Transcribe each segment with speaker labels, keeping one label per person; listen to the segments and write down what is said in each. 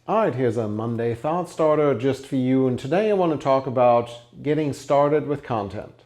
Speaker 1: Alright, here's a Monday Thought Starter just for you, and today I want to talk about getting started with content.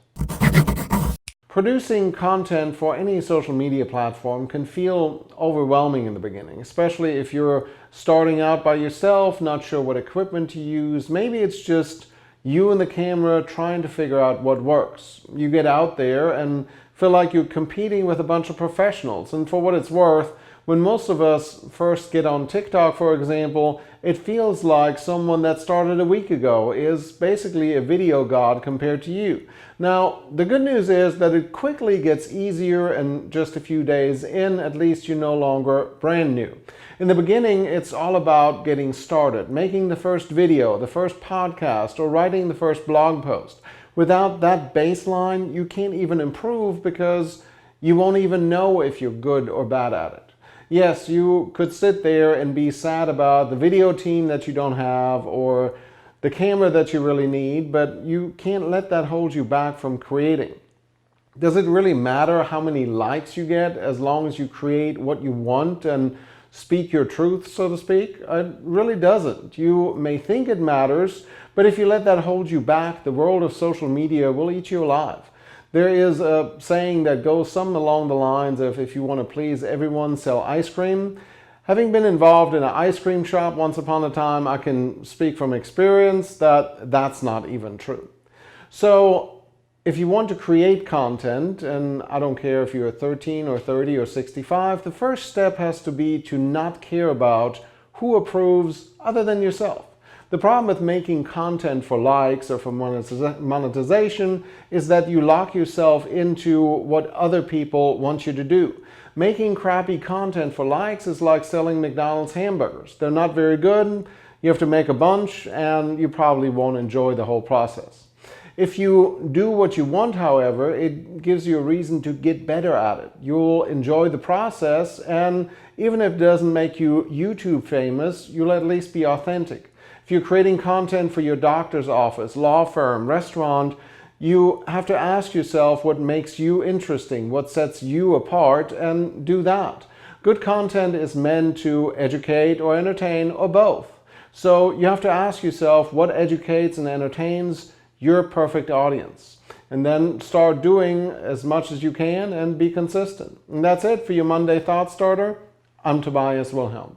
Speaker 1: Producing content for any social media platform can feel overwhelming in the beginning, especially if you're starting out by yourself, not sure what equipment to use. Maybe it's just you and the camera trying to figure out what works. You get out there and feel like you're competing with a bunch of professionals, and for what it's worth, when most of us first get on TikTok, for example, it feels like someone that started a week ago is basically a video god compared to you. Now, the good news is that it quickly gets easier, and just a few days in, at least you're no longer brand new. In the beginning, it's all about getting started, making the first video, the first podcast, or writing the first blog post. Without that baseline, you can't even improve because you won't even know if you're good or bad at it. Yes, you could sit there and be sad about the video team that you don't have or the camera that you really need, but you can't let that hold you back from creating. Does it really matter how many likes you get as long as you create what you want and speak your truth, so to speak? It really doesn't. You may think it matters, but if you let that hold you back, the world of social media will eat you alive. There is a saying that goes something along the lines of, if you want to please everyone, sell ice cream. Having been involved in an ice cream shop once upon a time, I can speak from experience that that's not even true. So if you want to create content, and I don't care if you're 13 or 30 or 65, the first step has to be to not care about who approves other than yourself. The problem with making content for likes or for monetization is that you lock yourself into what other people want you to do. Making crappy content for likes is like selling McDonald's hamburgers. They're not very good, you have to make a bunch, and you probably won't enjoy the whole process. If you do what you want, however, it gives you a reason to get better at it. You'll enjoy the process, and even if it doesn't make you YouTube famous, you'll at least be authentic. If you're creating content for your doctor's office, law firm, restaurant, you have to ask yourself what makes you interesting, what sets you apart, and do that. Good content is meant to educate or entertain or both. So you have to ask yourself what educates and entertains your perfect audience. And then start doing as much as you can and be consistent. And that's it for your Monday Thought Starter. I'm Tobias Wilhelm.